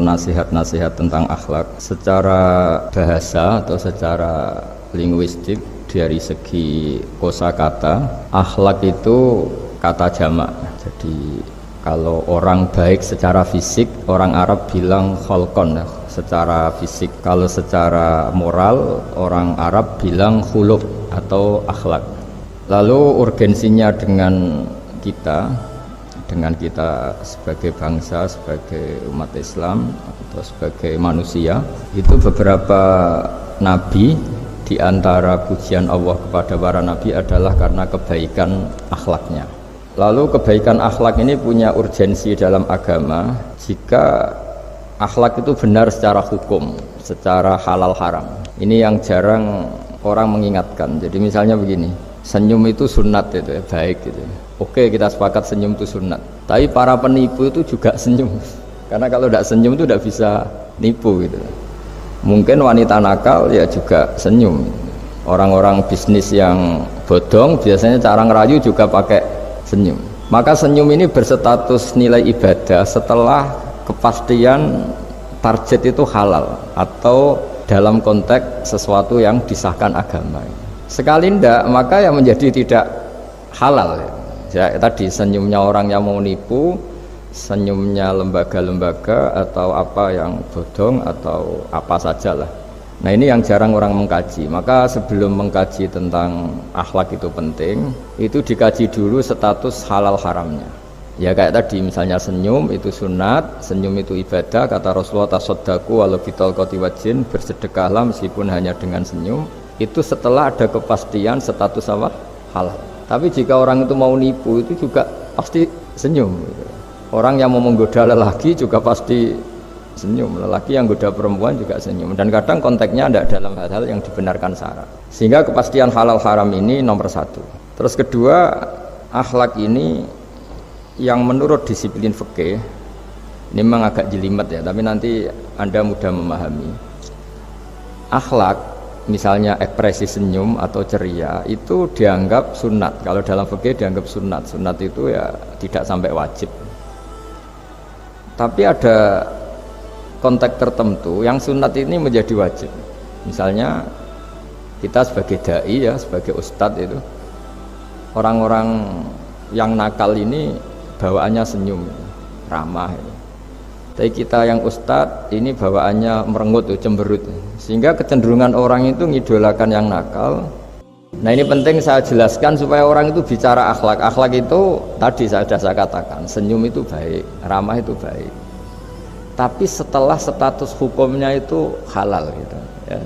nasihat-nasihat tentang akhlak secara bahasa atau secara linguistik. Dari segi kosakata, akhlak itu kata jamak. Jadi kalau orang baik secara fisik, orang Arab bilang kholqon, secara fisik. Kalau secara moral, orang Arab bilang khuluq atau akhlak. Lalu urgensinya dengan kita sebagai bangsa, sebagai umat Islam atau sebagai manusia, itu beberapa nabi, di antara pujian Allah kepada para nabi adalah karena kebaikan akhlaknya. Lalu kebaikan akhlak ini punya urgensi dalam agama jika akhlak itu benar secara hukum, secara halal haram. Ini yang jarang orang mengingatkan. Jadi misalnya begini, senyum itu sunat, itu ya, baik gitu. Oke, kita sepakat senyum itu sunat. Tapi para penipu itu juga senyum. Karena kalau tidak senyum itu tidak bisa nipu gitu. Mungkin wanita nakal ya juga senyum. Orang-orang bisnis yang bodong biasanya cara ngerayu juga pakai senyum. Maka senyum ini berstatus nilai ibadah setelah kepastian target itu halal atau dalam konteks sesuatu yang disahkan agama. Sekali ndak, maka yang menjadi tidak halal. Ya, tadi senyumnya orang yang mau nipu, senyumnya lembaga-lembaga atau apa yang bodong atau apa sajalah. Nah, ini yang jarang orang mengkaji. Maka sebelum mengkaji tentang akhlak itu penting, itu dikaji dulu status halal haramnya. Ya kayak tadi misalnya senyum itu sunat, senyum itu ibadah, kata Rasulullah tasaddaqu walau bitalqati wajhin, bersedekahlah meskipun hanya dengan senyum. Itu setelah ada kepastian status apa? Halal. Tapi jika orang itu mau nipu itu juga pasti senyum gitu. Orang yang mau menggoda lelaki juga pasti senyum, lelaki yang goda perempuan juga senyum, dan kadang konteksnya ada dalam hal-hal yang dibenarkan syarak. Sehingga kepastian halal haram ini nomor satu. Terus kedua, akhlak ini yang menurut disiplin fikih ini memang agak jelimet ya, tapi nanti Anda mudah memahami. Akhlak misalnya ekspresi senyum atau ceria itu dianggap sunat. Kalau dalam fikih dianggap sunat. Sunat itu ya tidak sampai wajib. Tapi ada konteks tertentu yang sunat ini menjadi wajib. Misalnya kita sebagai dai ya, sebagai ustadz itu, orang-orang yang nakal ini bawaannya senyum, ramah. Tapi kita yang ustadz ini bawaannya merengut, cemberut. Sehingga kecenderungan orang itu ngidolakan yang nakal. Nah, ini penting saya jelaskan supaya orang itu bicara akhlak. Akhlak itu tadi saya katakan, senyum itu baik, ramah itu baik. Tapi setelah status hukumnya itu halal gitu ya.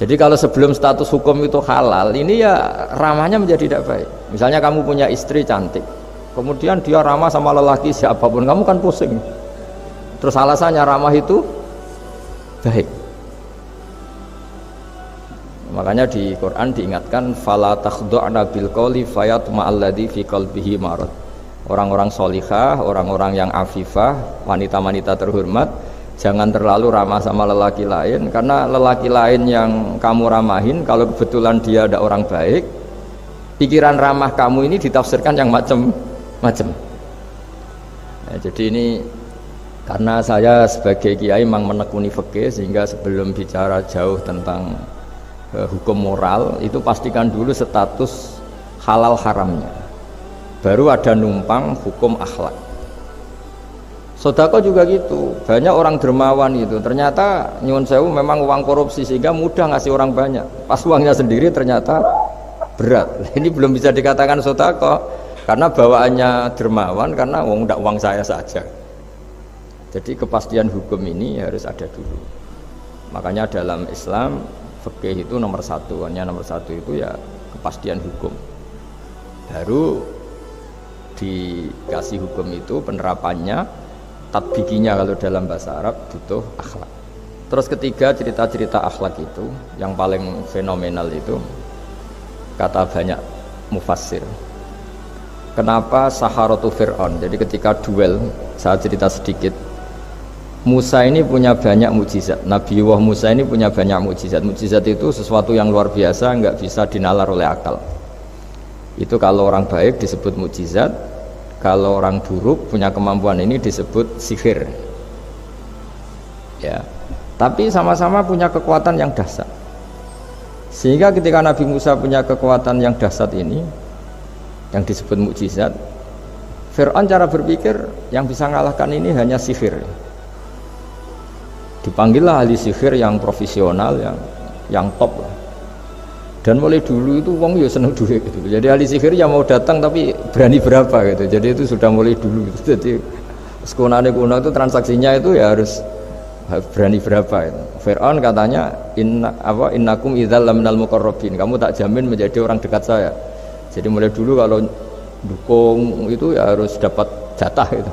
Jadi kalau sebelum status hukum itu halal, ini ya ramahnya menjadi tidak baik. Misalnya kamu punya istri cantik, kemudian dia ramah sama lelaki siapapun, kamu kan pusing. Terus alasannya ramah itu baik. Makanya di Quran diingatkan fala takhdu'na bil qawli fayatma'alladzi fi qalbihi marad. Orang-orang solihah, orang-orang yang afifah, wanita-wanita terhormat, jangan terlalu ramah sama lelaki lain, karena lelaki lain yang kamu ramahin kalau kebetulan dia ada orang baik, pikiran ramah kamu ini ditafsirkan yang macam-macam. Nah, jadi ini karena saya sebagai kiai memang menekuni fikih, sehingga sebelum bicara jauh tentang hukum moral itu pastikan dulu status halal haramnya, baru ada numpang hukum akhlak. Sodako juga gitu, banyak orang dermawan itu ternyata nyuwun sewu memang uang korupsi sehingga mudah ngasih orang banyak, pas uangnya sendiri ternyata berat. Ini belum bisa dikatakan sodako karena bawaannya dermawan, karena uang saya saja. Jadi kepastian hukum ini harus ada dulu. Makanya dalam Islam fikih itu nomor satu, hanya nomor satu itu ya kepastian hukum. Baru dikasih hukum itu penerapannya, tatbikinya kalau dalam bahasa Arab butuh akhlak. Terus ketiga, cerita-cerita akhlak itu yang paling fenomenal itu kata banyak mufassir. Kenapa Saharatu Fir'aun? Jadi ketika duel, saya cerita sedikit. Musa ini punya banyak mukjizat. Nabi Musa ini punya banyak mukjizat. Mukjizat itu sesuatu yang luar biasa, nggak bisa dinalar oleh akal. Itu kalau orang baik disebut mukjizat, kalau orang buruk punya kemampuan ini disebut sihir. ya. Tapi sama-sama punya kekuatan yang dahsyat. Sehingga ketika Nabi Musa punya kekuatan yang dahsyat ini, yang disebut mukjizat, Fir'aun cara berpikir yang bisa mengalahkan ini hanya sihir. Dipanggillah ahli sihir yang profesional, yang top lah. Dan mulai dulu itu wong ya seneng duit gitu. Jadi ahli sihir yang mau datang tapi berani berapa gitu. Jadi itu sudah mulai dulu gitu. Jadi sekunane kuno itu transaksinya itu ya harus berani berapa itu. Fir'aun katanya innakum idzal laminal muqarrabin. Kamu tak jamin menjadi orang dekat saya. Jadi mulai dulu kalau dukung itu ya harus dapat jatah itu.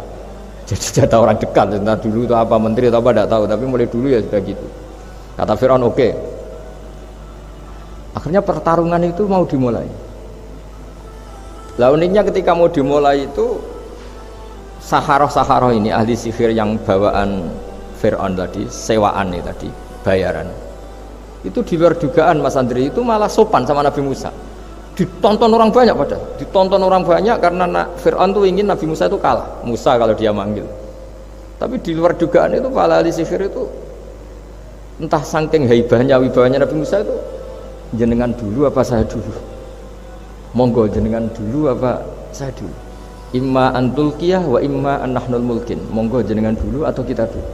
Jadi jatah orang dekat. Entah dulu itu apa menteri atau apa tidak tahu, tapi mulai dulu ya sudah gitu. Kata Fir'aun oke. Akhirnya pertarungan itu mau dimulai. Lah uniknya ketika mau dimulai itu Saharoh ini ahli sihir yang bawaan Fir'aun tadi, sewaan nih tadi, bayaran. Itu di luar dugaan Mas Andri itu malah sopan sama Nabi Musa. Ditonton orang banyak padahal. Ditonton orang banyak karena Fir'aun tuh ingin Nabi Musa itu kalah. Musa kalau dia manggil. Tapi di luar dugaan itu para ahli sihir itu entah saking haibahnya, wibawanya Nabi Musa itu jenengan dulu apa saya dulu? Monggo jenengan dulu apa saya dulu? Imma antulkiyah wa imma annahnul mulkin. Monggo jenengan dulu atau kita dulu.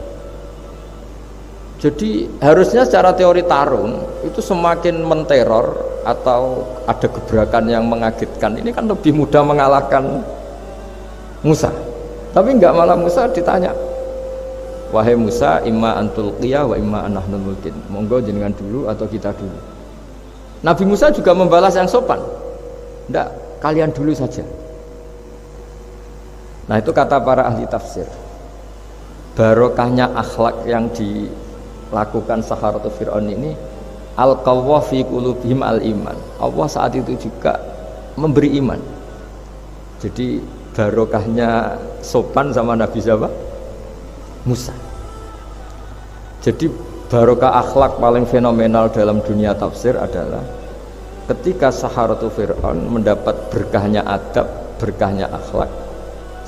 Jadi harusnya secara teori tarung itu semakin menteror atau ada gebrakan yang mengagetkan ini kan lebih mudah mengalahkan Musa. Tapi enggak, malah Musa ditanya, wahai Musa, imma antulkiyah wa imma annahnul mulkin. Monggo jenengan dulu atau kita dulu. Nabi Musa juga membalas yang sopan. Enggak, kalian dulu saja. Nah itu kata para ahli tafsir, barokahnya akhlak yang dilakukan Saharatu Fir'aun ini, al-qawwa fi qulubihim al-iman. Allah saat itu juga memberi iman. Jadi barokahnya sopan sama Nabi siapa? Musa. Jadi barokah akhlak paling fenomenal dalam dunia tafsir adalah ketika Saharatu Fir'aun mendapat berkahnya adab, berkahnya akhlak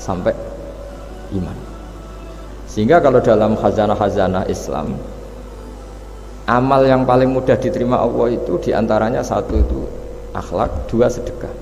sampai iman. Sehingga kalau dalam khazanah-khazanah Islam, amal yang paling mudah diterima Allah itu diantaranya satu itu akhlak, dua sedekah.